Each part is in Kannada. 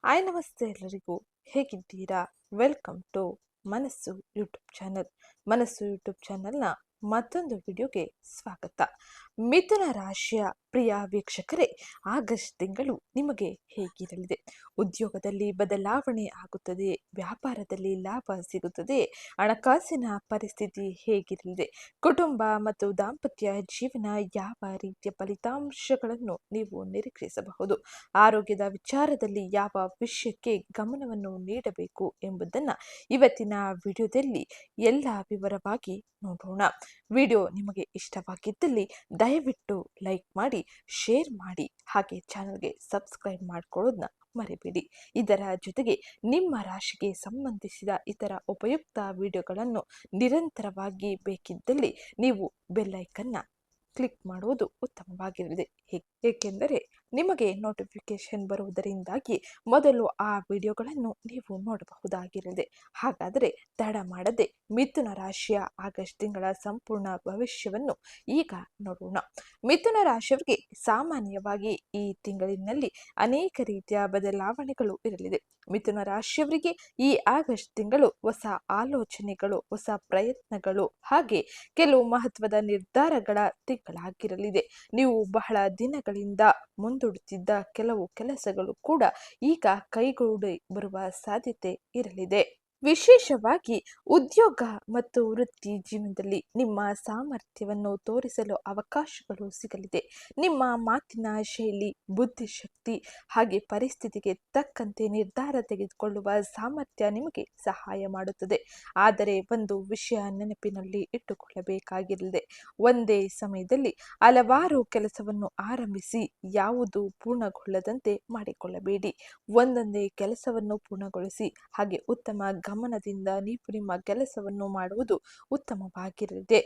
ಹಾಯ್ ನಮಸ್ತೆ ಎಲ್ಲರಿಗೂ ಹೇಗಿದ್ದೀರಾ? ವೆಲ್ಕಮ್ ಟು ಮನಸ್ಸು ಯೂಟ್ಯೂಬ್ ಚಾನಲ್. ಮನಸ್ಸು ಯೂಟ್ಯೂಬ್ ಚಾನಲ್ನ ಮತ್ತೊಂದು ವಿಡಿಯೋಗೆ ಸ್ವಾಗತ. ಮಿಥುನ ರಾಶಿಯ ಪ್ರಿಯ ವೀಕ್ಷಕರೇ, ಆಗಸ್ಟ್ ತಿಂಗಳು ನಿಮಗೆ ಹೇಗಿರಲಿದೆ? ಉದ್ಯೋಗದಲ್ಲಿ ಬದಲಾವಣೆ ಆಗುತ್ತದೆ, ವ್ಯಾಪಾರದಲ್ಲಿ ಲಾಭ ಸಿಗುತ್ತದೆ, ಹಣಕಾಸಿನ ಪರಿಸ್ಥಿತಿ ಹೇಗಿರಲಿದೆ, ಕುಟುಂಬ ಮತ್ತು ದಾಂಪತ್ಯ ಜೀವನ ಯಾವ ರೀತಿಯ ಫಲಿತಾಂಶಗಳನ್ನು ನೀವು ನಿರೀಕ್ಷಿಸಬಹುದು, ಆರೋಗ್ಯದ ವಿಚಾರದಲ್ಲಿ ಯಾವ ವಿಷಯಕ್ಕೆ ಗಮನವನ್ನು ನೀಡಬೇಕು ಎಂಬುದನ್ನು ಇವತ್ತಿನ ವಿಡಿಯೋದಲ್ಲಿ ಎಲ್ಲ ವಿವರವಾಗಿ ನೋಡೋಣ. ವಿಡಿಯೋ ನಿಮಗೆ ಇಷ್ಟವಾಗಿದ್ದಲ್ಲಿ ದಯವಿಟ್ಟು ಲೈಕ್ ಮಾಡಿ, ಶೇರ್ ಮಾಡಿ, ಹಾಗೆ ಚಾನಲ್ಗೆ ಸಬ್ಸ್ಕ್ರೈಬ್ ಮಾಡಿಕೊಳ್ಳೋದನ್ನ ಮರಿಬೇಡಿ. ಇದರ ಜೊತೆಗೆ ನಿಮ್ಮ ರಾಶಿಗೆ ಸಂಬಂಧಿಸಿದ ಇತರ ಉಪಯುಕ್ತ ವಿಡಿಯೋಗಳನ್ನು ನಿರಂತರವಾಗಿ ಬೇಕಿದ್ದಲ್ಲಿ ನೀವು ಬೆಲ್ ಐಕನ್ನ ಕ್ಲಿಕ್ ಮಾಡುವುದು ಉತ್ತಮವಾಗಿರಲಿದೆ. ಏಕೆಂದರೆ ನಿಮಗೆ ನೋಟಿಫಿಕೇಶನ್ ಬರುವುದರಿಂದಾಗಿ ಮೊದಲು ಆ ವಿಡಿಯೋಗಳನ್ನು ನೀವು ನೋಡಬಹುದಾಗಿರಲಿದೆ. ಹಾಗಾದರೆ ತಡ ಮಾಡದೆ ಮಿಥುನ ರಾಶಿಯ ಆಗಸ್ಟ್ ತಿಂಗಳ ಸಂಪೂರ್ಣ ಭವಿಷ್ಯವನ್ನು ಈಗ ನೋಡೋಣ. ಮಿಥುನ ರಾಶಿಯವರಿಗೆ ಸಾಮಾನ್ಯವಾಗಿ ಈ ತಿಂಗಳಿನಲ್ಲಿ ಅನೇಕ ರೀತಿಯ ಬದಲಾವಣೆಗಳು ಇರಲಿದೆ. ಮಿಥುನ ರಾಶಿಯವರಿಗೆ ಈ ಆಗಸ್ಟ್ ತಿಂಗಳು ಹೊಸ ಆಲೋಚನೆಗಳು, ಹೊಸ ಪ್ರಯತ್ನಗಳು, ಹಾಗೆ ಕೆಲವು ಮಹತ್ವದ ನಿರ್ಧಾರಗಳ ತಿಂಗಳಾಗಿರಲಿದೆ. ನೀವು ಬಹಳ ದಿನಗಳಿಂದ ಮುಂದೂಡುತ್ತಿದ್ದ ಕೆಲವು ಕೆಲಸಗಳು ಕೂಡ ಈಗ ಕೈಗೂಡಿ ಬರುವ ಸಾಧ್ಯತೆ ಇರಲಿದೆ. ವಿಶೇಷವಾಗಿ ಉದ್ಯೋಗ ಮತ್ತು ವೃತ್ತಿ ಜೀವನದಲ್ಲಿ ನಿಮ್ಮ ಸಾಮರ್ಥ್ಯವನ್ನು ತೋರಿಸಲು ಅವಕಾಶಗಳು ಸಿಗಲಿದೆ. ನಿಮ್ಮ ಮಾತಿನ ಶೈಲಿ, ಬುದ್ಧಿಶಕ್ತಿ, ಹಾಗೆ ಪರಿಸ್ಥಿತಿಗೆ ತಕ್ಕಂತೆ ನಿರ್ಧಾರ ತೆಗೆದುಕೊಳ್ಳುವ ಸಾಮರ್ಥ್ಯ ನಿಮಗೆ ಸಹಾಯ ಮಾಡುತ್ತದೆ. ಆದರೆ ಒಂದು ವಿಷಯ ನೆನಪಿನಲ್ಲಿ ಇಟ್ಟುಕೊಳ್ಳಬೇಕಾಗಿರಲಿದೆ. ಒಂದೇ ಸಮಯದಲ್ಲಿ ಹಲವಾರು ಕೆಲಸವನ್ನು ಆರಂಭಿಸಿ ಯಾವುದು ಪೂರ್ಣಗೊಳ್ಳದಂತೆ ಮಾಡಿಕೊಳ್ಳಬೇಡಿ. ಒಂದೊಂದೇ ಕೆಲಸವನ್ನು ಪೂರ್ಣಗೊಳಿಸಿ, ಹಾಗೆ ಉತ್ತಮ ಗಮನದಿಂದ ನೀವು ನಿಮ್ಮ ಕೆಲಸವನ್ನು ಮಾಡುವುದು ಉತ್ತಮವಾಗಿರಲಿದೆ.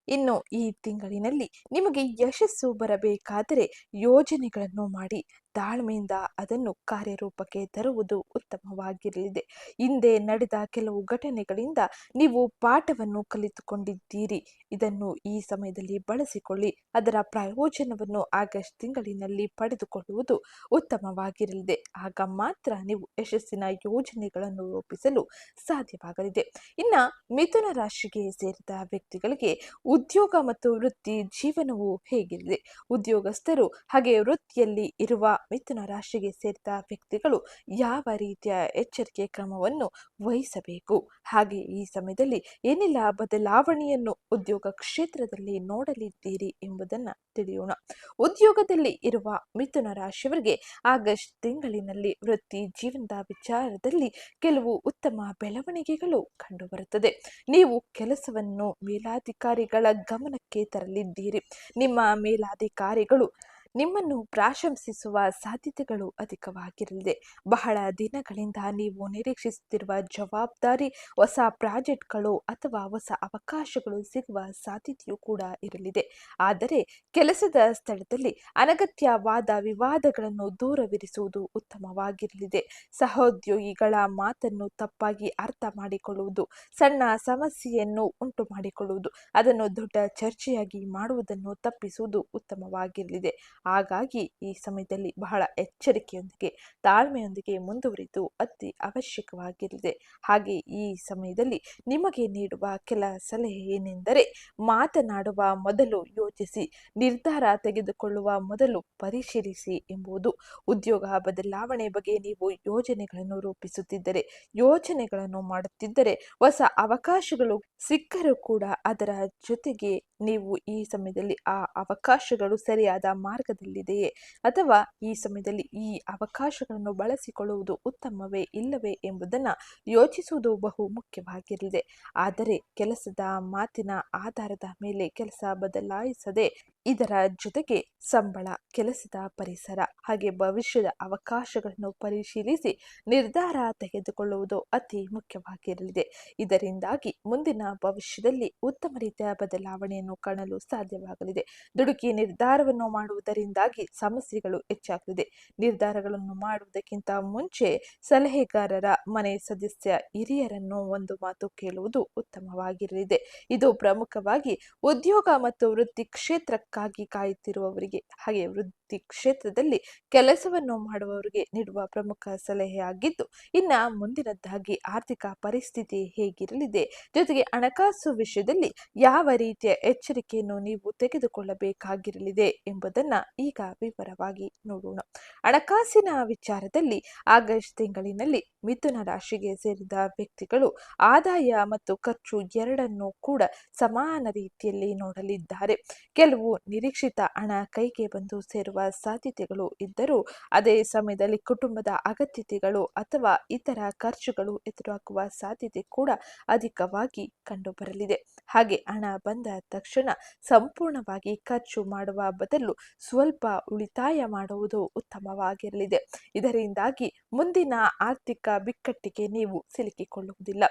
ಇನ್ನು ಈ ತಿಂಗಳಿನಲ್ಲಿ ನಿಮಗೆ ಯಶಸ್ಸು ಬರಬೇಕಾದರೆ ಯೋಜನೆಗಳನ್ನು ಮಾಡಿ ತಾಳ್ಮೆಯಿಂದ ಅದನ್ನು ಕಾರ್ಯರೂಪಕ್ಕೆ ತರುವುದು ಉತ್ತಮವಾಗಿರಲಿದೆ. ಹಿಂದೆ ನಡೆದ ಕೆಲವು ಘಟನೆಗಳಿಂದ ನೀವು ಪಾಠವನ್ನು ಕಲಿತುಕೊಂಡಿದ್ದೀರಿ. ಇದನ್ನು ಈ ಸಮಯದಲ್ಲಿ ಬಳಸಿಕೊಳ್ಳಿ. ಅದರ ಪ್ರಯೋಜನವನ್ನು ಆಗಸ್ಟ್ ತಿಂಗಳಿನಲ್ಲಿ ಪಡೆದುಕೊಳ್ಳುವುದು ಉತ್ತಮವಾಗಿರಲಿದೆ. ಆಗ ಮಾತ್ರ ನೀವು ಯಶಸ್ಸಿನ ಯೋಜನೆಗಳನ್ನು ರೂಪಿಸಲು ಸಾಧ್ಯವಾಗಲಿದೆ. ಇನ್ನು ಮಿಥುನ ರಾಶಿಗೆ ಸೇರಿದ ವ್ಯಕ್ತಿಗಳಿಗೆ ಉದ್ಯೋಗ ಮತ್ತು ವೃತ್ತಿ ಜೀವನವು ಹೇಗಿರಲಿದೆ? ಉದ್ಯೋಗಸ್ಥರು ಹಾಗೆ ವೃತ್ತಿಯಲ್ಲಿ ಇರುವ ಮಿಥುನ ರಾಶಿಗೆ ಸೇರಿದ ವ್ಯಕ್ತಿಗಳು ಯಾವ ರೀತಿಯ ಎಚ್ಚರಿಕೆ ಕ್ರಮವನ್ನು ವಹಿಸಬೇಕು, ಹಾಗೆ ಈ ಸಮಯದಲ್ಲಿ ಏನೆಲ್ಲ ಬದಲಾವಣೆಯನ್ನು ಉದ್ಯೋಗ ಕ್ಷೇತ್ರದಲ್ಲಿ ನೋಡಲಿದ್ದೀರಿ ಎಂಬುದನ್ನು ತಿಳಿಯೋಣ. ಉದ್ಯೋಗದಲ್ಲಿ ಇರುವ ಮಿಥುನ ರಾಶಿಯವರಿಗೆ ಆಗಸ್ಟ್ ತಿಂಗಳಿನಲ್ಲಿ ವೃತ್ತಿ ಜೀವನದ ವಿಚಾರದಲ್ಲಿ ಕೆಲವು ಉತ್ತಮ ಬೆಳವಣಿಗೆಗಳು ಕಂಡುಬರುತ್ತದೆ. ನೀವು ಕೆಲಸವನ್ನು ಮೇಲಾಧಿಕಾರಿಗಳ ಗಮನಕ್ಕೆ ತರಲಿದ್ದೀರಿ. ನಿಮ್ಮ ಮೇಲಾಧಿಕಾರಿಗಳು ನಿಮ್ಮನ್ನು ಪ್ರಶಂಸಿಸುವ ಸಾಧ್ಯತೆಗಳು ಅಧಿಕವಾಗಿರಲಿದೆ. ಬಹಳ ದಿನಗಳಿಂದ ನೀವು ನಿರೀಕ್ಷಿಸುತ್ತಿರುವ ಜವಾಬ್ದಾರಿ, ಹೊಸ ಪ್ರಾಜೆಕ್ಟ್ಗಳು ಅಥವಾ ಹೊಸ ಅವಕಾಶಗಳು ಸಿಗುವ ಸಾಧ್ಯತೆಯೂ ಕೂಡ ಇರಲಿದೆ. ಆದರೆ ಕೆಲಸದ ಸ್ಥಳದಲ್ಲಿ ಅನಗತ್ಯ ವಾದ ವಿವಾದಗಳನ್ನು ದೂರವಿರಿಸುವುದು ಉತ್ತಮವಾಗಿರಲಿದೆ. ಸಹೋದ್ಯೋಗಿಗಳ ಮಾತನ್ನು ತಪ್ಪಾಗಿ ಅರ್ಥ ಮಾಡಿಕೊಳ್ಳುವುದು, ಸಣ್ಣ ಸಮಸ್ಯೆಯನ್ನು ಉಂಟು ಮಾಡಿಕೊಳ್ಳುವುದು, ಅದನ್ನು ದೊಡ್ಡ ಚರ್ಚೆಯಾಗಿ ಮಾಡುವುದನ್ನು ತಪ್ಪಿಸುವುದು ಉತ್ತಮವಾಗಿರಲಿದೆ. ಹಾಗಾಗಿ ಈ ಸಮಯದಲ್ಲಿ ಬಹಳ ಎಚ್ಚರಿಕೆಯೊಂದಿಗೆ, ತಾಳ್ಮೆಯೊಂದಿಗೆ ಮುಂದುವರಿದು ಅತಿ ಅವಶ್ಯಕವಾಗಿರಲಿದೆ. ಹಾಗೆ ಈ ಸಮಯದಲ್ಲಿ ನಿಮಗೆ ನೀಡುವ ಕೆಲ ಸಲಹೆ ಏನೆಂದರೆ, ಮಾತನಾಡುವ ಮೊದಲು ಯೋಚಿಸಿ, ನಿರ್ಧಾರ ತೆಗೆದುಕೊಳ್ಳುವ ಮೊದಲು ಪರಿಶೀಲಿಸಿ ಎಂಬುದು. ಉದ್ಯೋಗ ಬದಲಾವಣೆ ಬಗ್ಗೆ ನೀವು ಯೋಜನೆಗಳನ್ನು ರೂಪಿಸುತ್ತಿದ್ದರೆ, ಯೋಜನೆಗಳನ್ನು ಮಾಡುತ್ತಿದ್ದರೆ, ಹೊಸ ಅವಕಾಶಗಳು ಸಿಕ್ಕರೂ ಕೂಡ ಅದರ ಜೊತೆಗೆ ನೀವು ಈ ಸಮಯದಲ್ಲಿ ಆ ಅವಕಾಶಗಳು ಸರಿಯಾದ ಮಾರ್ಗದಲ್ಲಿದೆಯೇ, ಅಥವಾ ಈ ಸಮಯದಲ್ಲಿ ಈ ಅವಕಾಶಗಳನ್ನು ಬಳಸಿಕೊಳ್ಳುವುದು ಉತ್ತಮವೇ ಇಲ್ಲವೇ ಎಂಬುದನ್ನು ಯೋಚಿಸುವುದು ಬಹು ಮುಖ್ಯವಾಗಿರಲಿದೆ. ಆದರೆ ಕೆಲಸದ ಮಾತಿನ ಆಧಾರದ ಮೇಲೆ ಕೆಲಸ ಬದಲಾಯಿಸದೆ, ಇದರ ಜೊತೆಗೆ ಸಂಬಳ, ಕೆಲಸದ ಪರಿಸರ, ಹಾಗೆ ಭವಿಷ್ಯದ ಅವಕಾಶಗಳನ್ನು ಪರಿಶೀಲಿಸಿ ನಿರ್ಧಾರ ತೆಗೆದುಕೊಳ್ಳುವುದು ಅತಿ ಮುಖ್ಯವಾಗಿರಲಿದೆ. ಇದರಿಂದಾಗಿ ಮುಂದಿನ ಭವಿಷ್ಯದಲ್ಲಿ ಉತ್ತಮ ರೀತಿಯ ಬದಲಾವಣೆಯನ್ನು ಕಾಣಲು ಸಾಧ್ಯವಾಗಲಿದೆ. ದುಡುಕಿ ನಿರ್ಧಾರವನ್ನು ಮಾಡುವುದರಿಂದಾಗಿ ಸಮಸ್ಯೆಗಳು ಹೆಚ್ಚಾಗಲಿದೆ. ನಿರ್ಧಾರಗಳನ್ನು ಮಾಡುವುದಕ್ಕಿಂತ ಮುಂಚೆ ಸಲಹೆಗಾರರ, ಮನೆ ಸದಸ್ಯ, ಹಿರಿಯರನ್ನು ಒಂದು ಮಾತು ಕೇಳುವುದು ಉತ್ತಮವಾಗಿರಲಿದೆ. ಇದು ಪ್ರಮುಖವಾಗಿ ಉದ್ಯೋಗ ಮತ್ತು ವೃತ್ತಿ ಕ್ಷೇತ್ರಕ್ಕಾಗಿ ಕಾಯುತ್ತಿರುವವರಿಗೆ, ಹಾಗೆ ವೃತ್ತಿ ಕ್ಷೇತ್ರದಲ್ಲಿ ಕೆಲಸವನ್ನು ಮಾಡುವವರಿಗೆ ನೀಡುವ ಪ್ರಮುಖ ಸಲಹೆ ಆಗಿದ್ದು, ಇನ್ನ ಮುಂದಿನದ್ದಾಗಿ ಆರ್ಥಿಕ ಪರಿಸ್ಥಿತಿ ಹೇಗಿರಲಿದೆ, ಜೊತೆಗೆ ಹಣಕಾಸು ವಿಷಯದಲ್ಲಿ ಯಾವ ರೀತಿಯ ಎಚ್ಚರಿಕೆಯನ್ನು ನೀವು ತೆಗೆದುಕೊಳ್ಳಬೇಕಾಗಿರಲಿದೆ ಎಂಬುದನ್ನ ಈಗ ವಿವರವಾಗಿ ನೋಡೋಣ. ಹಣಕಾಸಿನ ವಿಚಾರದಲ್ಲಿ ಆಗಸ್ಟ್ ತಿಂಗಳಿನಲ್ಲಿ ಮಿಥುನ ರಾಶಿಗೆ ಸೇರಿದ ವ್ಯಕ್ತಿಗಳು ಆದಾಯ ಮತ್ತು ಖರ್ಚು ಎರಡನ್ನೂ ಕೂಡ ಸಮಾನ ರೀತಿಯಲ್ಲಿ ನೋಡಲಿದ್ದಾರೆ. ಕೆಲವು ನಿರೀಕ್ಷಿತ ಹಣ ಕೈಗೆ ಬಂದು ಸೇರುವ ಸಾಧ್ಯತೆಗಳು ಇದ್ದರೂ ಅದೇ ಸಮಯದಲ್ಲಿ ಕುಟುಂಬದ ಅಗತ್ಯತೆಗಳು ಅಥವಾ ಇತರ ಖರ್ಚುಗಳು ಎದುರಾಗುವ ಸಾಧ್ಯತೆ ಕೂಡ ಅಧಿಕವಾಗಿ ಕಂಡುಬರಲಿದೆ. ಹಾಗೆ ಹಣ ಬಂದ ತಕ್ಷಣ ಸಂಪೂರ್ಣವಾಗಿ ಖರ್ಚು ಮಾಡುವ ಬದಲು ಸ್ವಲ್ಪ ಉಳಿತಾಯ ಮಾಡುವುದು ಉತ್ತಮವಾಗಿರಲಿದೆ. ಇದರಿಂದಾಗಿ ಮುಂದಿನ ಆರ್ಥಿಕ ಬಿಕ್ಕಟ್ಟಿಗೆ ನೀವು ಸಿಲುಕಿಕೊಳ್ಳುವುದಿಲ್ಲ.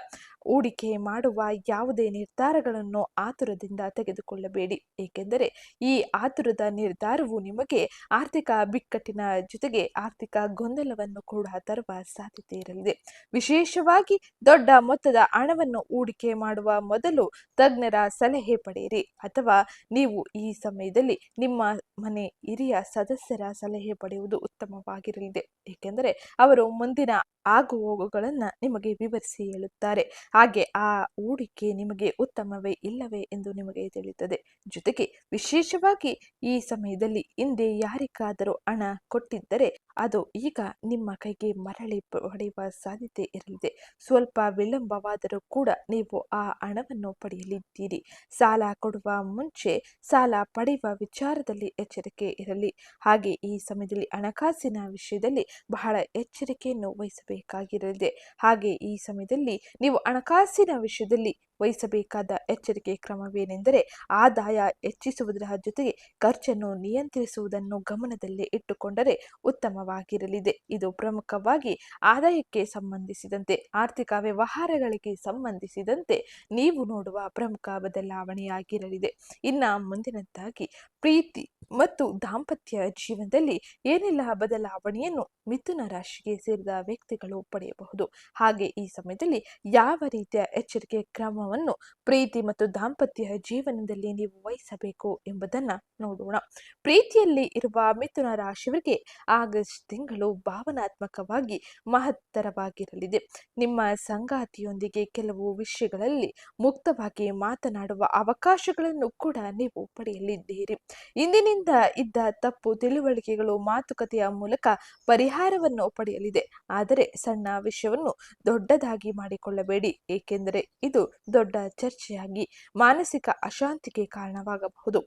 ಹೂಡಿಕೆ ಮಾಡುವ ಯಾವುದೇ ನಿರ್ಧಾರಗಳನ್ನು ಆತುರದಿಂದ ತೆಗೆದುಕೊಳ್ಳಬೇಡಿ, ಏಕೆಂದರೆ ಈ ಆತುರದ ನಿರ್ಧಾರವು ನಿಮಗೆ ಆರ್ಥಿಕ ಬಿಕ್ಕಟ್ಟಿನ ಜೊತೆಗೆ ಆರ್ಥಿಕ ಗೊಂದಲವನ್ನು ಕೂಡ ತರುವ ಸಾಧ್ಯತೆ ಇರಲಿದೆ. ವಿಶೇಷವಾಗಿ ದೊಡ್ಡ ಮೊತ್ತದ ಹಣವನ್ನು ಹೂಡಿಕೆ ಮಾಡುವ ಮೊದಲು ತಜ್ಞರ ಸಲಹೆ ಪಡೆಯಿರಿ, ಅಥವಾ ನೀವು ಈ ಸಮಯದಲ್ಲಿ ನಿಮ್ಮ ಮನೆ ಹಿರಿಯ ಸದಸ್ಯರ ಸಲಹೆ ಪಡೆಯುವುದು ಉತ್ತಮವಾಗಿರಲಿದೆ, ಏಕೆಂದರೆ ಅವರು ಮುಂದಿನ ಆಗುಹೋಗುಗಳನ್ನ ನಿಮಗೆ ವಿವರಿಸಿ ಹೇಳುತ್ತಾರೆ. ಹಾಗೆ ಆ ಹೂಡಿಕೆ ನಿಮಗೆ ಉತ್ತಮವೇ ಇಲ್ಲವೇ ಎಂದು ನಿಮಗೆ ತಿಳಿಯುತ್ತದೆ. ಜೊತೆಗೆ ವಿಶೇಷವಾಗಿ ಈ ಸಮಯದಲ್ಲಿ ಹಿಂದೆ ಯಾರಿಗಾದರೂ ಹಣ ಕೊಟ್ಟಿದ್ದರೆ ಅದು ಈಗ ನಿಮ್ಮ ಕೈಗೆ ಮರಳಿ ಪಡೆಯುವ ಸಾಧ್ಯತೆ ಇರಲಿದೆ. ಸ್ವಲ್ಪ ವಿಳಂಬವಾದರೂ ಕೂಡ ನೀವು ಆ ಹಣವನ್ನು ಪಡೆಯಲಿದ್ದೀರಿ. ಸಾಲ ಕೊಡುವ ಮುಂಚೆ ಸಾಲ ಪಡೆಯುವ ವಿಚಾರದಲ್ಲಿ ಎಚ್ಚರಿಕೆ ಇರಲಿ. ಹಾಗೆ ಈ ಸಮಯದಲ್ಲಿ ಹಣಕಾಸಿನ ವಿಷಯದಲ್ಲಿ ಬಹಳ ಎಚ್ಚರಿಕೆಯನ್ನು ವಹಿಸಬೇಕಾಗಿರಲಿದೆ. ಹಾಗೆ ಈ ಸಮಯದಲ್ಲಿ ನೀವು ಹಣಕಾಸಿನ ವಿಷಯದಲ್ಲಿ ವಹಿಸಬೇಕಾದ ಎಚ್ಚರಿಕೆ ಕ್ರಮವೇನೆಂದರೆ, ಆದಾಯ ಹೆಚ್ಚಿಸುವುದರ ಜೊತೆಗೆ ಖರ್ಚನ್ನು ನಿಯಂತ್ರಿಸುವುದನ್ನು ಗಮನದಲ್ಲಿ ಇಟ್ಟುಕೊಂಡರೆ ಉತ್ತಮವಾಗಿರಲಿದೆ. ಇದು ಪ್ರಮುಖವಾಗಿ ಆದಾಯಕ್ಕೆ ಸಂಬಂಧಿಸಿದಂತೆ, ಆರ್ಥಿಕ ವ್ಯವಹಾರಗಳಿಗೆ ಸಂಬಂಧಿಸಿದಂತೆ ನೀವು ನೋಡುವ ಪ್ರಮುಖ ಬದಲಾವಣೆಯಾಗಿರಲಿದೆ. ಇನ್ನ ಮುಂದಿನದ್ದಾಗಿ ಪ್ರೀತಿ ಮತ್ತು ದಾಂಪತ್ಯ ಜೀವನದಲ್ಲಿ ಏನೆಲ್ಲ ಬದಲಾವಣೆಯನ್ನು ಮಿಥುನ ರಾಶಿಗೆ ಸೇರಿದ ವ್ಯಕ್ತಿಗಳು ಪಡೆಯಬಹುದು, ಹಾಗೆ ಈ ಸಮಯದಲ್ಲಿ ಯಾವ ರೀತಿಯ ಎಚ್ಚರಿಕೆ ಕ್ರಮವನ್ನು ಪ್ರೀತಿ ಮತ್ತು ದಾಂಪತ್ಯ ಜೀವನದಲ್ಲಿ ನೀವು ವಹಿಸಬೇಕು ಎಂಬುದನ್ನ ನೋಡೋಣ. ಪ್ರೀತಿಯಲ್ಲಿ ಇರುವ ಮಿಥುನ ರಾಶಿಯವರಿಗೆ ಆಗಸ್ಟ್ ತಿಂಗಳು ಭಾವನಾತ್ಮಕವಾಗಿ ಮಹತ್ತರವಾಗಿರಲಿದೆ. ನಿಮ್ಮ ಸಂಗಾತಿಯೊಂದಿಗೆ ಕೆಲವು ವಿಷಯಗಳಲ್ಲಿ ಮುಕ್ತವಾಗಿ ಮಾತನಾಡುವ ಅವಕಾಶಗಳನ್ನು ಕೂಡ ನೀವು ಪಡೆಯಲಿದ್ದೀರಿ. ಇಂದಿನಿಂದ ಇದ್ದ ತಪ್ಪು ತಿಳುವಳಿಕೆಗಳು ಮಾತುಕತೆಯ ಮೂಲಕ ಪರಿಹಾರವನ್ನು ಪಡೆಯಲಿದೆ. ಆದರೆ ಸಣ್ಣ ವಿಷಯವನ್ನು ದೊಡ್ಡದಾಗಿ ಮಾಡಿಕೊಳ್ಳಬೇಡಿ, ಏಕೆಂದರೆ ಇದು ದೊಡ್ಡ ಚರ್ಚೆಯಾಗಿ ಮಾನಸಿಕ ಅಶಾಂತಿಗೆ ಕಾರಣವಾಗಬಹುದು.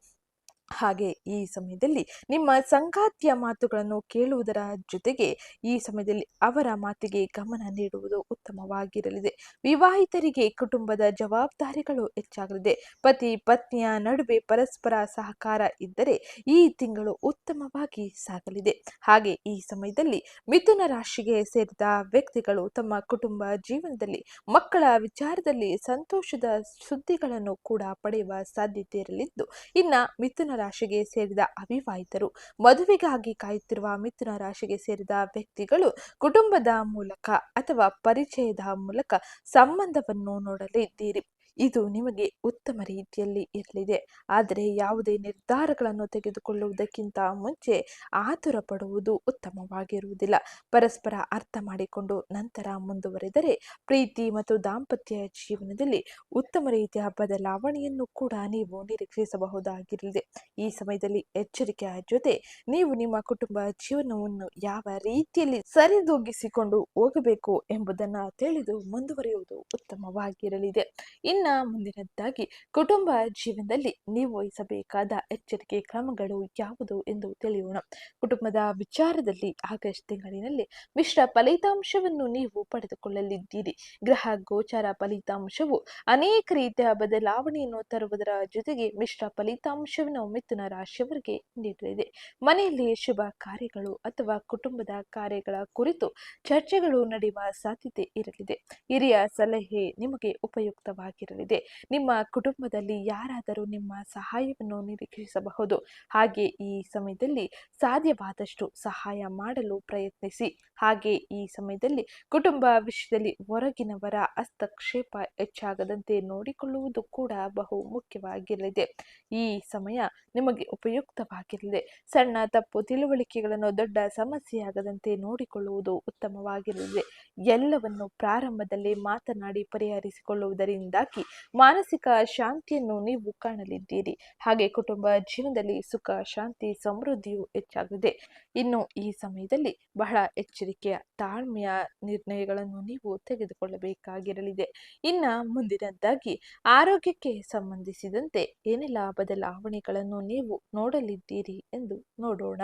ಹಾಗೆ ಈ ಸಮಯದಲ್ಲಿ ನಿಮ್ಮ ಸಂಗಾತಿಯ ಮಾತುಗಳನ್ನು ಕೇಳುವುದರ ಜೊತೆಗೆ ಈ ಸಮಯದಲ್ಲಿ ಅವರ ಮಾತಿಗೆ ಗಮನ ನೀಡುವುದು ಉತ್ತಮವಾಗಿರಲಿದೆ. ವಿವಾಹಿತರಿಗೆ ಕುಟುಂಬದ ಜವಾಬ್ದಾರಿಗಳು ಹೆಚ್ಚಾಗಲಿದೆ. ಪತಿ ಪತ್ನಿಯ ನಡುವೆ ಪರಸ್ಪರ ಸಹಕಾರ ಇದ್ದರೆ ಈ ತಿಂಗಳು ಉತ್ತಮವಾಗಿ ಸಾಗಲಿದೆ. ಹಾಗೆ ಈ ಸಮಯದಲ್ಲಿ ಮಿಥುನ ರಾಶಿಗೆ ಸೇರಿದ ವ್ಯಕ್ತಿಗಳು ತಮ್ಮ ಕುಟುಂಬ ಜೀವನದಲ್ಲಿ ಮಕ್ಕಳ ವಿಚಾರದಲ್ಲಿ ಸಂತೋಷದ ಸುದ್ದಿಗಳನ್ನು ಕೂಡ ಪಡೆಯುವ ಸಾಧ್ಯತೆ ಇರಲಿದ್ದು, ಇನ್ನ ಮಿಥುನ ರಾಶಿಗೆ ಸೇರಿದ ಅವಿವಾಹಿತರು, ಮದುವೆಗಾಗಿ ಕಾಯುತ್ತಿರುವ ಮಿಥುನ ರಾಶಿಗೆ ಸೇರಿದ ವ್ಯಕ್ತಿಗಳು ಕುಟುಂಬದ ಮೂಲಕ ಅಥವಾ ಪರಿಚಯದ ಮೂಲಕ ಸಂಬಂಧವನ್ನು ನೋಡಲಿದ್ದೀರಿ. ಇದು ನಿಮಗೆ ಉತ್ತಮ ರೀತಿಯಲ್ಲಿ ಇರಲಿದೆ. ಆದರೆ ಯಾವುದೇ ನಿರ್ಧಾರಗಳನ್ನು ತೆಗೆದುಕೊಳ್ಳುವುದಕ್ಕಿಂತ ಮುಂಚೆ ಆತುರ ಪಡುವುದು ಉತ್ತಮವಾಗಿರುವುದಿಲ್ಲ. ಪರಸ್ಪರ ಅರ್ಥ ಮಾಡಿಕೊಂಡು ನಂತರ ಮುಂದುವರೆದರೆ ಪ್ರೀತಿ ಮತ್ತು ದಾಂಪತ್ಯ ಜೀವನದಲ್ಲಿ ಉತ್ತಮ ರೀತಿಯ ಬದಲಾವಣೆಯನ್ನು ಕೂಡ ನೀವು ನಿರೀಕ್ಷಿಸಬಹುದಾಗಿರಲಿದೆ. ಈ ಸಮಯದಲ್ಲಿ ಎಚ್ಚರಿಕೆಯ ಜೊತೆ ನೀವು ನಿಮ್ಮ ಕುಟುಂಬ ಜೀವನವನ್ನು ಯಾವ ರೀತಿಯಲ್ಲಿ ಸರಿದೂಗಿಸಿಕೊಂಡು ಹೋಗಬೇಕು ಎಂಬುದನ್ನ ತಿಳಿದು ಮುಂದುವರಿಯುವುದು ಉತ್ತಮವಾಗಿರಲಿದೆ. ಇನ್ನ ಮುಂದಿನದ್ದಾಗಿ ಕುಟುಂಬ ಜೀವನದಲ್ಲಿ ನೀವು ವಹಿಸಬೇಕಾದ ಎಚ್ಚರಿಕೆ ಕ್ರಮಗಳು ಯಾವುದು ಎಂದು ತಿಳಿಯೋಣ. ಕುಟುಂಬದ ವಿಚಾರದಲ್ಲಿ ಆಗಸ್ಟ್ ತಿಂಗಳಿನಲ್ಲಿ ಮಿಶ್ರ ಫಲಿತಾಂಶವನ್ನು ನೀವು ಪಡೆದುಕೊಳ್ಳಲಿದ್ದೀರಿ. ಗ್ರಹ ಗೋಚಾರ ಫಲಿತಾಂಶವು ಅನೇಕ ರೀತಿಯ ಬದಲಾವಣೆಯನ್ನು ತರುವುದರ ಜೊತೆಗೆ ಮಿಶ್ರ ಫಲಿತಾಂಶವನ್ನು ಮಿಥುನ ರಾಶಿಯವರಿಗೆ ನೀಡಲಿದೆ. ಮನೆಯಲ್ಲಿ ಶುಭ ಕಾರ್ಯಗಳು ಅಥವಾ ಕುಟುಂಬದ ಕಾರ್ಯಗಳ ಕುರಿತು ಚರ್ಚೆಗಳು ನಡೆಯುವ ಸಾಧ್ಯತೆ ಇರಲಿದೆ. ಹಿರಿಯ ಸಲಹೆ ನಿಮಗೆ ಉಪಯುಕ್ತವಾಗಿರಲಿದೆ. ಉತ್ತಮವಾಗಿರಲಿದೆ. ನಿಮ್ಮ ಕುಟುಂಬದಲ್ಲಿ ಯಾರಾದರೂ ನಿಮ್ಮ ಸಹಾಯವನ್ನು ನಿರೀಕ್ಷಿಸಬಹುದು. ಹಾಗೆ ಈ ಸಮಯದಲ್ಲಿ ಸಾಧ್ಯವಾದಷ್ಟು ಸಹಾಯ ಮಾಡಲು ಪ್ರಯತ್ನಿಸಿ. ಹಾಗೆ ಈ ಸಮಯದಲ್ಲಿ ಕುಟುಂಬ ವಿಷಯದಲ್ಲಿ ಹೊರಗಿನವರ ಹಸ್ತಕ್ಷೇಪ ಹೆಚ್ಚಾಗದಂತೆ ನೋಡಿಕೊಳ್ಳುವುದು ಕೂಡ ಬಹು ಮುಖ್ಯವಾಗಿರಲಿದೆ. ಈ ಸಮಯ ನಿಮಗೆ ಉಪಯುಕ್ತವಾಗಿರಲಿದೆ. ಸಣ್ಣ ತಪ್ಪು ತಿಳುವಳಿಕೆಗಳನ್ನು ದೊಡ್ಡ ಸಮಸ್ಯೆಯಾಗದಂತೆ ನೋಡಿಕೊಳ್ಳುವುದು ಉತ್ತಮವಾಗಿರಲಿದೆ. ಎಲ್ಲವನ್ನು ಪ್ರಾರಂಭದಲ್ಲಿ ಮಾತನಾಡಿ ಪರಿಹರಿಸಿಕೊಳ್ಳುವುದರಿಂದಾಗಿ ಮಾನಸಿಕ ಶಾಂತಿಯನ್ನು ನೀವು ಕಾಣಲಿದ್ದೀರಿ. ಹಾಗೆ ಕುಟುಂಬ ಜೀವನದಲ್ಲಿ ಸುಖ, ಶಾಂತಿ, ಸಮೃದ್ಧಿಯು ಹೆಚ್ಚಾಗಿದೆ. ಇನ್ನು ಈ ಸಮಯದಲ್ಲಿ ಬಹಳ ಎಚ್ಚರಿಕೆಯ, ತಾಳ್ಮೆಯ ನಿರ್ಣಯಗಳನ್ನು ನೀವು ತೆಗೆದುಕೊಳ್ಳಬೇಕಾಗಿರಲಿದೆ. ಇನ್ನ ಮುಂದಿನದ್ದಾಗಿ ಆರೋಗ್ಯಕ್ಕೆ ಸಂಬಂಧಿಸಿದಂತೆ ಏನೆಲ್ಲ ಬದಲಾವಣೆಗಳನ್ನು ನೀವು ನೋಡಲಿದ್ದೀರಿ ಎಂದು ನೋಡೋಣ.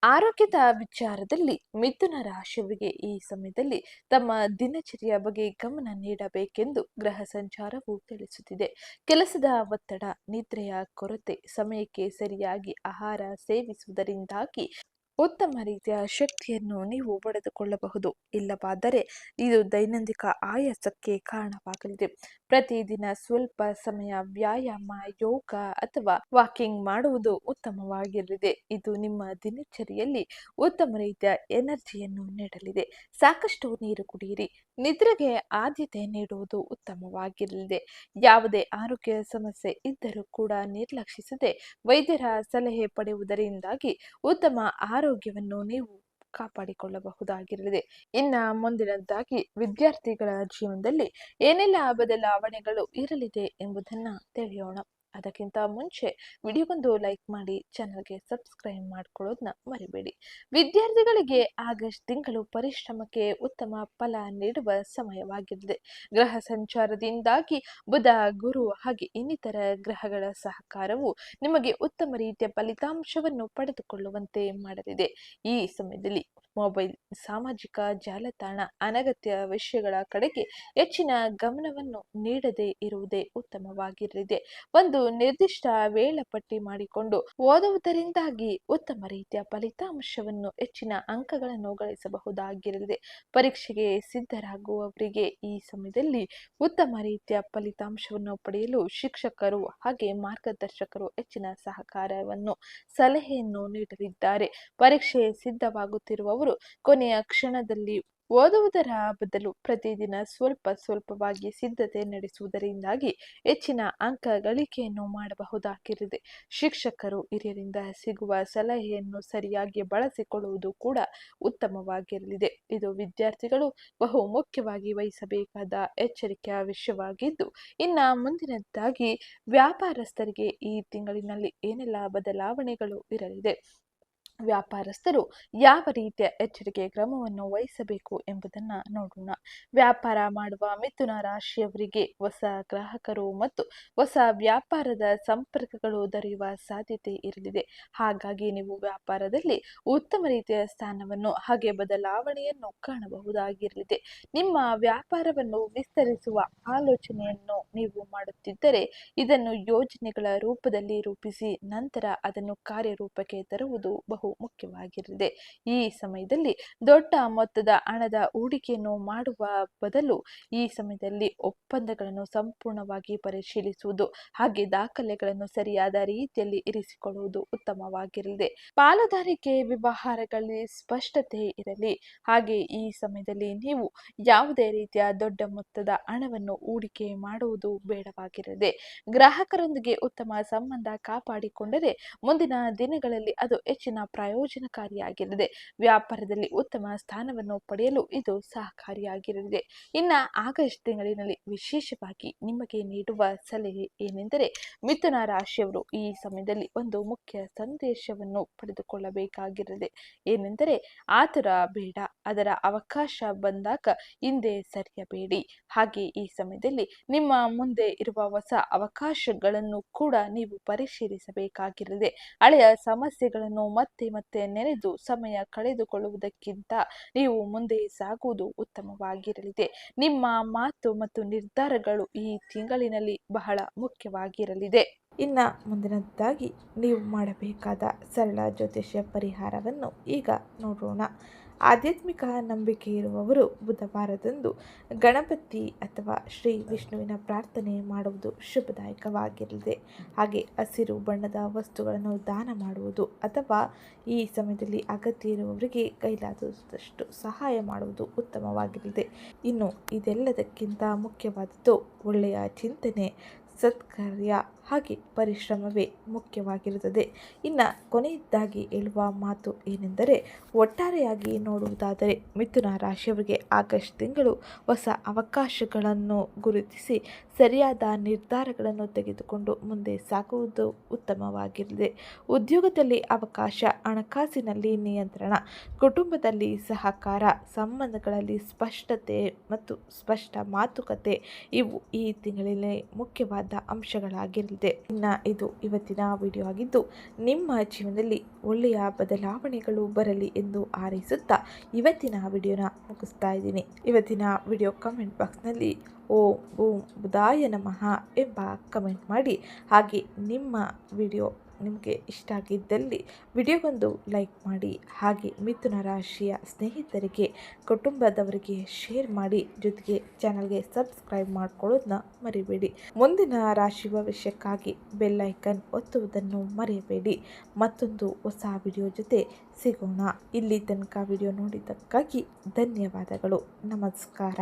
ಆರೋಗ್ಯದ ವಿಚಾರದಲ್ಲಿ ಮಿಥುನ ರಾಶಿಯವರಿಗೆ ಈ ಸಮಯದಲ್ಲಿ ತಮ್ಮ ದಿನಚರಿಯ ಬಗ್ಗೆ ಗಮನ ನೀಡಬೇಕೆಂದು ಗ್ರಹ ಸಂಚಾರವು ತಿಳಿಸುತ್ತಿದೆ. ಕೆಲಸದ ಒತ್ತಡ, ನಿದ್ರೆಯ ಕೊರತೆ, ಸಮಯಕ್ಕೆ ಸರಿಯಾಗಿ ಆಹಾರ ಸೇವಿಸುವುದರಿಂದಾಗಿ ಉತ್ತಮ ರೀತಿಯ ಶಕ್ತಿಯನ್ನು ನೀವು ಪಡೆದುಕೊಳ್ಳಬಹುದು. ಇಲ್ಲವಾದರೆ ಇದು ದೈನಂದಿನ ಆಯಾಸಕ್ಕೆ ಕಾರಣವಾಗಲಿದೆ. ಪ್ರತಿದಿನ ಸ್ವಲ್ಪ ಸಮಯ ವ್ಯಾಯಾಮ, ಯೋಗ ಅಥವಾ ವಾಕಿಂಗ್ ಮಾಡುವುದು ಉತ್ತಮವಾಗಿರಲಿದೆ. ಇದು ನಿಮ್ಮ ದಿನಚರಿಯಲ್ಲಿ ಉತ್ತಮ ರೀತಿಯ ಎನರ್ಜಿಯನ್ನು ನೀಡಲಿದೆ. ಸಾಕಷ್ಟು ನೀರು ಕುಡಿಯಿರಿ. ನಿದ್ರೆಗೆ ಆದ್ಯತೆ ನೀಡುವುದು ಉತ್ತಮವಾಗಿರಲಿದೆ. ಯಾವುದೇ ಆರೋಗ್ಯ ಸಮಸ್ಯೆ ಇದ್ದರೂ ಕೂಡ ನಿರ್ಲಕ್ಷಿಸದೆ ವೈದ್ಯರ ಸಲಹೆ ಪಡೆಯುವುದರಿಂದಾಗಿ ಉತ್ತಮ ಆರೋಗ್ಯವನ್ನು ನೀವು ಕಾಪಾಡಿಕೊಳ್ಳಬಹುದಾಗಿರಲಿದೆ. ಇನ್ನು ಮುಂದಿನದ್ದಾಗಿ ವಿದ್ಯಾರ್ಥಿಗಳ ಜೀವನದಲ್ಲಿ ಏನೆಲ್ಲ ಬದಲಾವಣೆಗಳು ಇರಲಿದೆ ಎಂಬುದನ್ನು ತಿಳಿಯೋಣ. ಅದಕ್ಕಿಂತ ಮುಂಚೆ ವಿಡಿಯೋಗೊಂದು ಲೈಕ್ ಮಾಡಿ, ಚಾನಲ್ಗೆ ಸಬ್ಸ್ಕ್ರೈಬ್ ಮಾಡ್ಕೊಳ್ಳೋದನ್ನ ಮರಿಬೇಡಿ. ವಿದ್ಯಾರ್ಥಿಗಳಿಗೆ ಆಗಸ್ಟ್ ತಿಂಗಳು ಪರಿಶ್ರಮಕ್ಕೆ ಉತ್ತಮ ಫಲ ನೀಡುವ ಸಮಯವಾಗಿದೆ. ಗ್ರಹ ಸಂಚಾರದಿಂದಾಗಿ ಬುಧ, ಗುರು ಹಾಗೆ ಇನ್ನಿತರ ಗ್ರಹಗಳ ಸಹಕಾರವು ನಿಮಗೆ ಉತ್ತಮ ರೀತಿಯ ಫಲಿತಾಂಶವನ್ನು ಪಡೆದುಕೊಳ್ಳುವಂತೆ ಮಾಡಲಿದೆ. ಈ ಸಮಯದಲ್ಲಿ ಮೊಬೈಲ್, ಸಾಮಾಜಿಕ ಜಾಲತಾಣ, ಅನಗತ್ಯ ವಿಷಯಗಳ ಕಡೆಗೆ ಹೆಚ್ಚಿನ ಗಮನವನ್ನು ನೀಡದೇ ಇರುವುದೇ ಉತ್ತಮವಾಗಿರಲಿದೆ. ಒಂದು ನಿರ್ದಿಷ್ಟ ವೇಳಾಪಟ್ಟಿ ಮಾಡಿಕೊಂಡು ಓದುವುದರಿಂದಾಗಿ ಉತ್ತಮ ರೀತಿಯ ಫಲಿತಾಂಶವನ್ನು, ಹೆಚ್ಚಿನ ಅಂಕಗಳನ್ನು ಗಳಿಸಬಹುದಾಗಿರಲಿದೆ. ಪರೀಕ್ಷೆಗೆ ಸಿದ್ಧರಾಗುವವರಿಗೆ ಈ ಸಮಯದಲ್ಲಿ ಉತ್ತಮ ರೀತಿಯ ಫಲಿತಾಂಶವನ್ನು ಪಡೆಯಲು ಶಿಕ್ಷಕರು ಹಾಗೆ ಮಾರ್ಗದರ್ಶಕರು ಹೆಚ್ಚಿನ ಸಹಕಾರವನ್ನು, ಸಲಹೆಯನ್ನು ನೀಡಲಿದ್ದಾರೆ. ಪರೀಕ್ಷೆ ಸಿದ್ಧವಾಗುತ್ತಿರುವವರು ಕೊನೆಯ ಕ್ಷಣದಲ್ಲಿ ಓದುವುದರ ಬದಲು ಪ್ರತಿದಿನ ಸ್ವಲ್ಪ ಸ್ವಲ್ಪವಾಗಿ ಸಿದ್ಧತೆ ನಡೆಸುವುದರಿಂದಾಗಿ ಹೆಚ್ಚಿನ ಅಂಕ ಗಳಿಕೆಯನ್ನು ಮಾಡಬಹುದಾಗಿರಲಿದೆ. ಶಿಕ್ಷಕರು, ಹಿರಿಯರಿಂದ ಸಿಗುವ ಸಲಹೆಯನ್ನು ಸರಿಯಾಗಿ ಬಳಸಿಕೊಳ್ಳುವುದು ಕೂಡ ಉತ್ತಮವಾಗಿರಲಿದೆ. ಇದು ವಿದ್ಯಾರ್ಥಿಗಳು ಬಹು ಮುಖ್ಯವಾಗಿ ವಹಿಸಬೇಕಾದ ಎಚ್ಚರಿಕೆಯ ವಿಷಯವಾಗಿದ್ದು, ಇನ್ನ ಮುಂದಿನದ್ದಾಗಿ ವ್ಯಾಪಾರಸ್ಥರಿಗೆ ಈ ತಿಂಗಳಿನಲ್ಲಿ ಏನೆಲ್ಲ ಬದಲಾವಣೆಗಳು ಇರಲಿದೆ, ವ್ಯಾಪಾರಸ್ಥರು ಯಾವ ರೀತಿಯ ಎಚ್ಚರಿಕೆ ಕ್ರಮವನ್ನು ವಹಿಸಬೇಕು ಎಂಬುದನ್ನು ನೋಡೋಣ. ವ್ಯಾಪಾರ ಮಾಡುವ ಮಿಥುನ ರಾಶಿಯವರಿಗೆ ಹೊಸ ಗ್ರಾಹಕರು ಮತ್ತು ಹೊಸ ವ್ಯಾಪಾರದ ಸಂಪರ್ಕಗಳು ದೊರೆಯುವ ಸಾಧ್ಯತೆ ಇರಲಿದೆ. ಹಾಗಾಗಿ ನೀವು ವ್ಯಾಪಾರದಲ್ಲಿ ಉತ್ತಮ ರೀತಿಯ ಸ್ಥಾನವನ್ನು ಹಾಗೆ ಬದಲಾವಣೆಯನ್ನು ಕಾಣಬಹುದಾಗಿರಲಿದೆ. ನಿಮ್ಮ ವ್ಯಾಪಾರವನ್ನು ವಿಸ್ತರಿಸುವ ಆಲೋಚನೆಯನ್ನು ನೀವು ಮಾಡುತ್ತಿದ್ದರೆ ಇದನ್ನು ಯೋಜನೆಗಳ ರೂಪದಲ್ಲಿ ರೂಪಿಸಿ ನಂತರ ಅದನ್ನು ಕಾರ್ಯರೂಪಕ್ಕೆ ತರುವುದು ಬಹು ಮುಖ್ಯವಾಗಿರಲಿದೆ. ಈ ಸಮಯದಲ್ಲಿ ದೊಡ್ಡ ಮೊತ್ತದ ಹಣದ ಹೂಡಿಕೆಯನ್ನು ಮಾಡುವ ಬದಲು ಈ ಸಮಯದಲ್ಲಿ ಒಪ್ಪಂದಗಳನ್ನು ಸಂಪೂರ್ಣವಾಗಿ ಪರಿಶೀಲಿಸುವುದು ಹಾಗೆ ದಾಖಲೆಗಳನ್ನು ಸರಿಯಾದ ರೀತಿಯಲ್ಲಿ ಇರಿಸಿಕೊಳ್ಳುವುದು ಉತ್ತಮವಾಗಿರಲಿದೆ. ಪಾಲುದಾರಿಕೆ ವ್ಯವಹಾರಗಳಲ್ಲಿ ಸ್ಪಷ್ಟತೆ ಇರಲಿ. ಹಾಗೆ ಈ ಸಮಯದಲ್ಲಿ ನೀವು ಯಾವುದೇ ರೀತಿಯ ದೊಡ್ಡ ಮೊತ್ತದ ಹಣವನ್ನು ಹೂಡಿಕೆ ಮಾಡುವುದು ಬೇಡವಾಗಿರದೆ ಗ್ರಾಹಕರೊಂದಿಗೆ ಉತ್ತಮ ಸಂಬಂಧ ಕಾಪಾಡಿಕೊಂಡರೆ ಮುಂದಿನ ದಿನಗಳಲ್ಲಿ ಅದು ಹೆಚ್ಚಿನ ಪ್ರಯೋಜನಕಾರಿಯಾಗಿರಲಿದೆ. ವ್ಯಾಪಾರದಲ್ಲಿ ಉತ್ತಮ ಸ್ಥಾನವನ್ನು ಪಡೆಯಲು ಇದು ಸಹಕಾರಿಯಾಗಿರಲಿದೆ. ಇನ್ನ ಆಗಸ್ಟ್ ತಿಂಗಳಿನಲ್ಲಿ ವಿಶೇಷವಾಗಿ ನಿಮಗೆ ನೀಡುವ ಸಲಹೆ ಏನೆಂದರೆ, ಮಿಥುನ ರಾಶಿಯವರು ಈ ಸಮಯದಲ್ಲಿ ಒಂದು ಮುಖ್ಯ ಸಂದೇಶವನ್ನು ಪಡೆದುಕೊಳ್ಳಬೇಕಾಗಿರಲಿದೆ. ಏನೆಂದರೆ, ಆತುರ ಬೇಡ, ಅದರ ಅವಕಾಶ ಬಂದಾಗ ಹಿಂದೆ ಸರಿಯಬೇಡಿ. ಹಾಗೆ ಈ ಸಮಯದಲ್ಲಿ ನಿಮ್ಮ ಮುಂದೆ ಇರುವ ಹೊಸ ಅವಕಾಶಗಳನ್ನು ಕೂಡ ನೀವು ಪರಿಶೀಲಿಸಬೇಕಾಗಿರಲಿದೆ. ಹಳೆಯ ಸಮಸ್ಯೆಗಳನ್ನು ಮತ್ತೆ ಮತ್ತೆ ನೆನೆದು ಸಮಯ ಕಳೆದುಕೊಳ್ಳುವುದಕ್ಕಿಂತ ನೀವು ಮುಂದೆ ಸಾಗುವುದು ಉತ್ತಮವಾಗಿರಲಿದೆ. ನಿಮ್ಮ ಮಾತು ಮತ್ತು ನಿರ್ಧಾರಗಳು ಈ ತಿಂಗಳಿನಲ್ಲಿ ಬಹಳ ಮುಖ್ಯವಾಗಿರಲಿದೆ. ಇನ್ನು ಮುಂದಿನದ್ದಾಗಿ ನೀವು ಮಾಡಬೇಕಾದ ಸರಳ ಜ್ಯೋತಿಷ್ಯ ಪರಿಹಾರವನ್ನು ಈಗ ನೋಡೋಣ. ಆಧ್ಯಾತ್ಮಿಕ ನಂಬಿಕೆ ಇರುವವರು ಬುಧವಾರದಂದು ಗಣಪತಿ ಅಥವಾ ಶ್ರೀ ವಿಷ್ಣುವಿನ ಪ್ರಾರ್ಥನೆ ಮಾಡುವುದು ಶುಭದಾಯಕವಾಗಿರಲಿದೆ. ಹಾಗೆ ಹಸಿರು ಬಣ್ಣದ ವಸ್ತುಗಳನ್ನು ದಾನ ಮಾಡುವುದು ಅಥವಾ ಈ ಸಮಯದಲ್ಲಿ ಅಗತ್ಯ ಇರುವವರಿಗೆ ಕೈಲಾದಷ್ಟು ಸಹಾಯ ಮಾಡುವುದು ಉತ್ತಮವಾಗಿರಲಿದೆ. ಇನ್ನು ಇದೆಲ್ಲದಕ್ಕಿಂತ ಮುಖ್ಯವಾದದ್ದು ಒಳ್ಳೆಯ ಚಿಂತನೆ, ಸತ್ಕಾರ್ಯ ಹಾಗೆ ಪರಿಶ್ರಮವೇ ಮುಖ್ಯವಾಗಿರುತ್ತದೆ. ಇನ್ನು ಕೊನೆಯದಾಗಿ ಹೇಳುವ ಮಾತು ಏನೆಂದರೆ, ಒಟ್ಟಾರೆಯಾಗಿ ನೋಡುವುದಾದರೆ ಮಿಥುನ ರಾಶಿಯವರಿಗೆ ಆಗಸ್ಟ್ ತಿಂಗಳು ಹೊಸ ಅವಕಾಶಗಳನ್ನು ಗುರುತಿಸಿ ಸರಿಯಾದ ನಿರ್ಧಾರಗಳನ್ನು ತೆಗೆದುಕೊಂಡು ಮುಂದೆ ಸಾಗುವುದು ಉತ್ತಮವಾಗಿರಲಿದೆ. ಉದ್ಯೋಗದಲ್ಲಿ ಅವಕಾಶ, ಹಣಕಾಸಿನಲ್ಲಿ ನಿಯಂತ್ರಣ, ಕುಟುಂಬದಲ್ಲಿ ಸಹಕಾರ, ಸಂಬಂಧಗಳಲ್ಲಿ ಸ್ಪಷ್ಟತೆ ಮತ್ತು ಸ್ಪಷ್ಟ ಮಾತುಕತೆ ಇವು ಈ ತಿಂಗಳಲ್ಲಿ ಮುಖ್ಯವಾದ ಅಂಶಗಳಾಗಿರಲಿದೆ. ಇನ್ನು ಇದು ಇವತ್ತಿನ ವಿಡಿಯೋ ಆಗಿದ್ದು, ನಿಮ್ಮ ಜೀವನದಲ್ಲಿ ಒಳ್ಳೆಯ ಬದಲಾವಣೆಗಳು ಬರಲಿ ಎಂದು ಹಾರೈಸುತ್ತಾ ಇವತ್ತಿನ ವಿಡಿಯೋನ ಮುಗಿಸ್ತಾ ಇದ್ದೀನಿ. ಇವತ್ತಿನ ವಿಡಿಯೋ ಕಮೆಂಟ್ ಬಾಕ್ಸ್ನಲ್ಲಿ ಓಂ ಬೂಂ ಬುಧಾಯ ನಮಃ ಎಂಬ ಕಮೆಂಟ್ ಮಾಡಿ. ಹಾಗೆ ನಿಮ್ಮ ವಿಡಿಯೋ ನಿಮಗೆ ಇಷ್ಟ ಆಗಿದ್ದಲ್ಲಿ ವಿಡಿಯೋಗೊಂದು ಲೈಕ್ ಮಾಡಿ. ಹಾಗೆ ಮಿಥುನ ರಾಶಿಯ ಸ್ನೇಹಿತರಿಗೆ, ಕುಟುಂಬದವರಿಗೆ ಶೇರ್ ಮಾಡಿ. ಜೊತೆಗೆ ಚಾನಲ್ಗೆ ಸಬ್ಸ್ಕ್ರೈಬ್ ಮಾಡ್ಕೊಳ್ಳೋದನ್ನ ಮರಿಬೇಡಿ. ಮುಂದಿನ ರಾಶಿ ಭವಿಷ್ಯಕ್ಕಾಗಿ ಬೆಲ್ ಐಕನ್ ಒತ್ತುವುದನ್ನು ಮರೆಯಬೇಡಿ. ಮತ್ತೊಂದು ಹೊಸ ವಿಡಿಯೋ ಜೊತೆ ಸಿಗೋಣ. ಇಲ್ಲಿ ತನಕ ವಿಡಿಯೋ ನೋಡಿದ್ದಕ್ಕಾಗಿ ಧನ್ಯವಾದಗಳು. ನಮಸ್ಕಾರ.